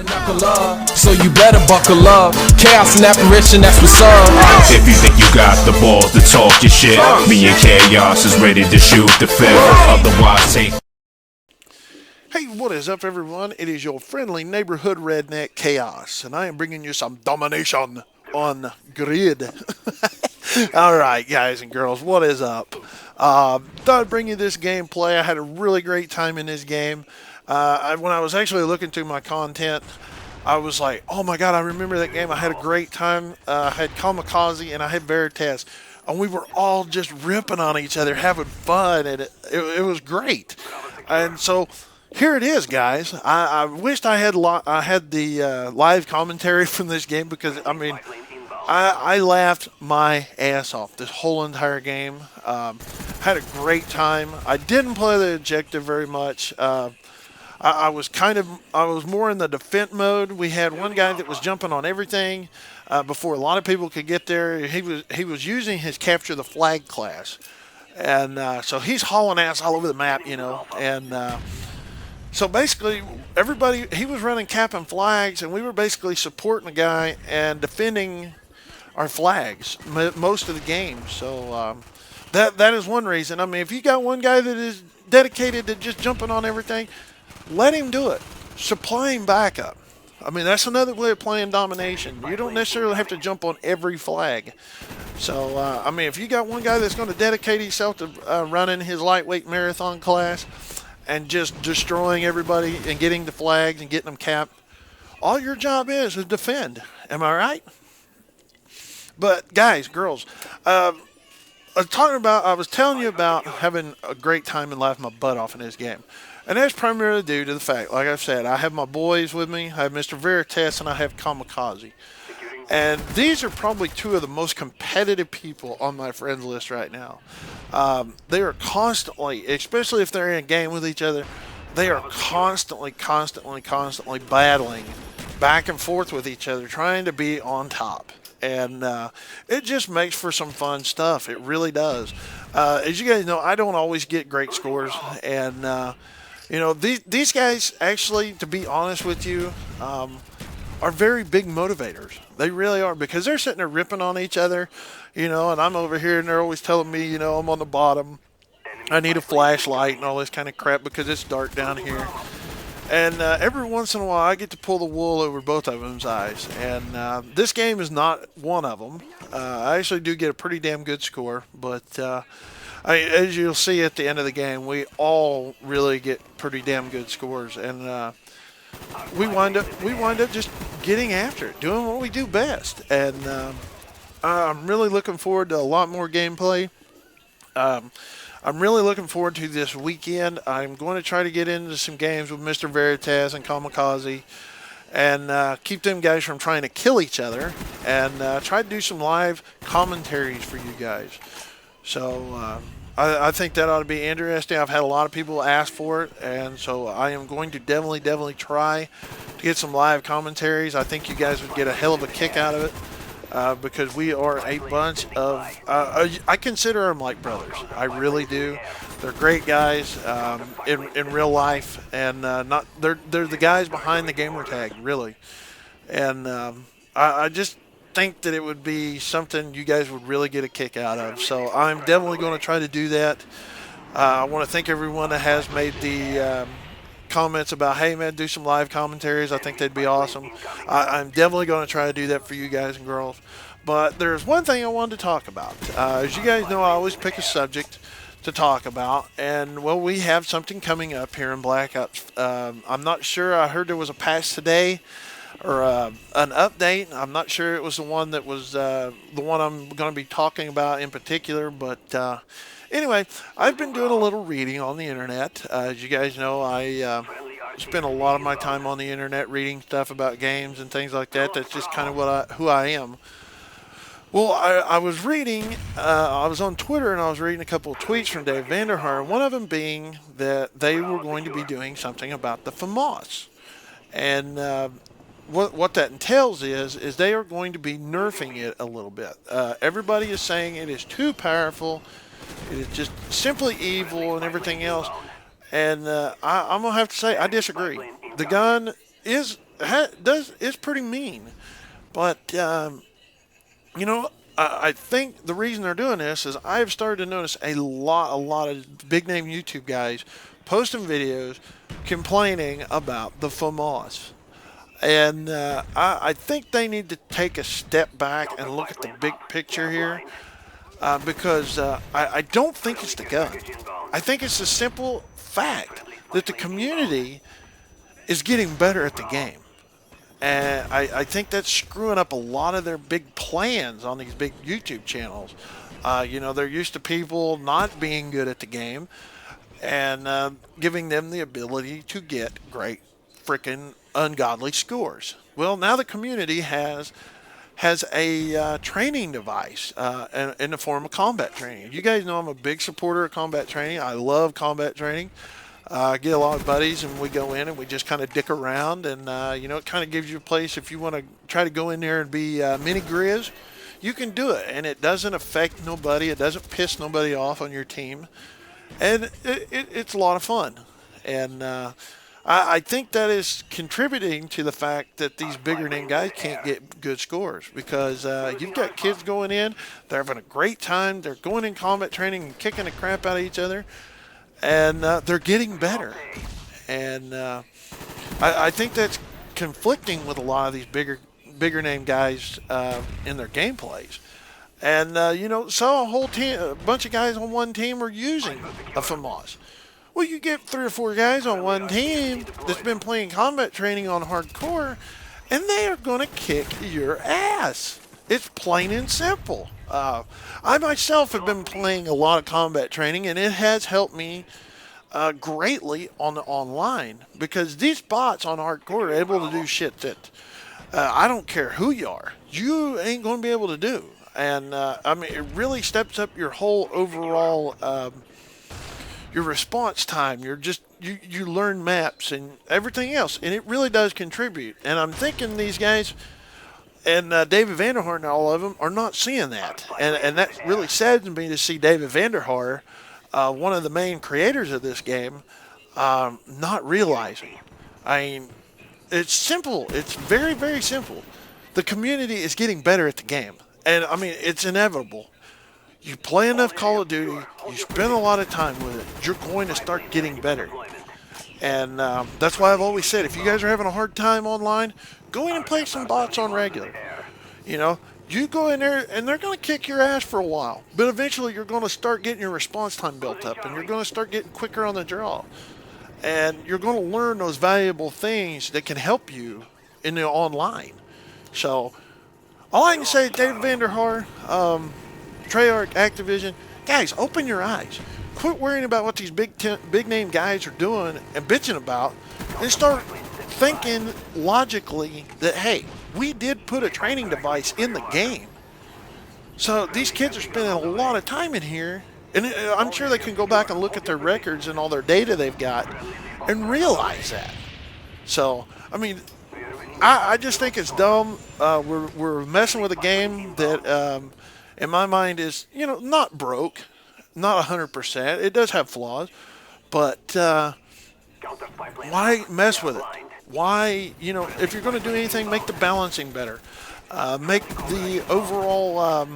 So you better buckle up. Chaos and apparition, that's what's up. If you think you got the balls to talk your shit, me and Chaos is ready to shoot the fifth. Otherwise, take. Hey, what is up, everyone? It is your friendly neighborhood redneck Chaos, and I am bringing you some Domination on Grid. All right, guys and girls, what is up? Thought I'd bring you this gameplay. I had a really great time in this game. When I was actually looking through my content, I was like, oh my god, I remember that game. I had a great time. I had Kamikaze and I had Veritas, and we were all just ripping on each other, having fun, and it was great. And so here it is, guys. I wished I had the live commentary from this game, because I mean, I laughed my ass off this whole entire game. Had a great time. I didn't play the objective very much. I was more in the defense mode. We had one guy that was jumping on everything before a lot of people could get there. He was using his capture the flag class, and so he's hauling ass all over the map, you know. And so basically, he was running cap and flags, and we were basically supporting the guy and defending our flags most of the game. So that is one reason. I mean, if you got one guy that is dedicated to just jumping on everything, let him do it. Supply him backup. I mean, that's another way of playing Domination. You don't necessarily have to jump on every flag. So, I mean, if you got one guy that's going to dedicate himself to running his lightweight marathon class and just destroying everybody and getting the flags and getting them capped, all your job is defend. Am I right? But, guys, girls, I was telling you about having a great time and laughing my butt off in this game. And that's primarily due to the fact, like I've said, I have my boys with me. I have Mr. Veritas and I have Kamikaze. And these are probably two of the most competitive people on my friends list right now. They are constantly, especially if they're in a game with each other, they are constantly battling back and forth with each other, trying to be on top. And it just makes for some fun stuff. It really does. As you guys know, I don't always get great scores. And you know, these guys, actually, to be honest with you, are very big motivators. They really are, because they're sitting there ripping on each other, you know, and I'm over here and they're always telling me, you know, I'm on the bottom. I need a flashlight and all this kind of crap because it's dark down here. And every once in a while, I get to pull the wool over both of them's eyes. And this game is not one of them. I actually do get a pretty damn good score, but as you'll see at the end of the game, we all really get pretty damn good scores, and we wind up just getting after it, doing what we do best. And I'm really looking forward to a lot more gameplay. I'm really looking forward to this weekend. I'm going to try to get into some games with Mr. Veritas and Kamikaze, and keep them guys from trying to kill each other, and try to do some live commentaries for you guys. So I think that ought to be interesting. I've had a lot of people ask for it, and so I am going to definitely try to get some live commentaries. I think you guys would get a hell of a kick out of it, because we are a bunch of I consider them like brothers. I really do. They're great guys in real life, and they're the guys behind the gamer tag, really. And I just think that it would be something you guys would really get a kick out of. So I'm definitely going to try to do that. I want to thank everyone that has made the comments about, hey man, do some live commentaries. I think they'd be awesome. I'm definitely going to try to do that for you guys and girls. But there's one thing I wanted to talk about. As you guys know, I always pick a subject to talk about, and well, we have something coming up here in Black Ops. I'm not sure. I heard there was a patch today, or an update. I'm not sure it was the one that was the one I'm going to be talking about in particular, but anyway, I've been doing a little reading on the internet. As you guys know, I spend a lot of my time on the internet reading stuff about games and things like that. That's just kind of who I am. Well, I was reading, I was on Twitter, and I was reading a couple of tweets from Dave Vanderhaar, one of them being that they were going to be doing something about the FAMAS. And what that entails is they are going to be nerfing it a little bit. Everybody is saying it is too powerful, it is just simply evil and everything else. And I'm going to have to say I disagree. The gun is is pretty mean. But you know, I think the reason they're doing this is I've started to notice a lot of big name YouTube guys posting videos complaining about the FAMAS. And I think they need to take a step back and look at the big picture here because I don't think it's the gun. I think it's the simple fact that the community is getting better at the game. And I think that's screwing up a lot of their big plans on these big YouTube channels. They're used to people not being good at the game and giving them the ability to get great freaking ungodly scores. Well, now the community has a training device in the form of combat training. You guys know I'm a big supporter of combat training. I love combat training. I get a lot of buddies and we go in and we just kind of dick around and, it kind of gives you a place if you want to try to go in there and be mini grizz, you can do it. And it doesn't affect nobody. It doesn't piss nobody off on your team. And it's a lot of fun. And I think that is contributing to the fact that these bigger name guys can't get good scores because you've got kids going in, they're having a great time, they're going in combat training and kicking the crap out of each other. And they're getting better. And I think that's conflicting with a lot of these bigger name guys in their gameplays. And, so a bunch of guys on one team are using a FAMAS. Well, you get 3 or 4 guys on one team that's been playing combat training on hardcore, and they are going to kick your ass. It's plain and simple. I myself have been playing a lot of combat training, and it has helped me greatly on the online because these bots on hardcore are able to do shit that I don't care who you are, you ain't going to be able to do. And it really steps up your whole overall your response time. You learn maps and everything else, and it really does contribute. And I'm thinking these guys. And David Vanderhaar and all of them are not seeing that. And that really saddens me to see David Vanderhaar, one of the main creators of this game, not realizing. I mean, it's simple. It's very, very simple. The community is getting better at the game. And, it's inevitable. You play enough Call of Duty, you spend a lot of time with it, you're going to start getting better. And that's why I've always said, if you guys are having a hard time online, go in and play some bots on regular. You go in there and they're going to kick your ass for a while. But eventually you're going to start getting your response time built up and you're going to start getting quicker on the draw. And you're going to learn those valuable things that can help you in the online. So, all I can say, David Vanderhaar, Treyarch, Activision, guys, open your eyes. Quit worrying about what these big name guys are doing and bitching about, and start thinking logically that, hey, we did put a training device in the game. So these kids are spending a lot of time in here, and I'm sure they can go back and look at their records and all their data they've got and realize that. So, I just think it's dumb. We're messing with a game that, in my mind, is, not broke. Not 100%. It does have flaws, but why mess with it? Why, if you're going to do anything, make the balancing better. Make the overall,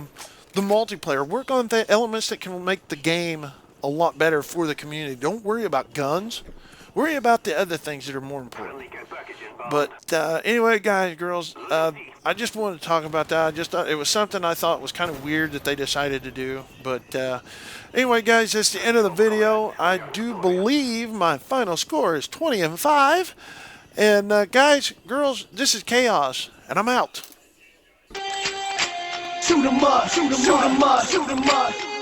the multiplayer. Work on the elements that can make the game a lot better for the community. Don't worry about guns. Worry about the other things that are more important. But anyway, guys, girls, I just wanted to talk about that. I just thought it was something I thought was kind of weird that they decided to do. But anyway, guys, that's the end of the video. I do believe my final score is 20-5. And guys, girls, this is Chaos, and I'm out. Shoot 'em up, shoot 'em up, shoot 'em up.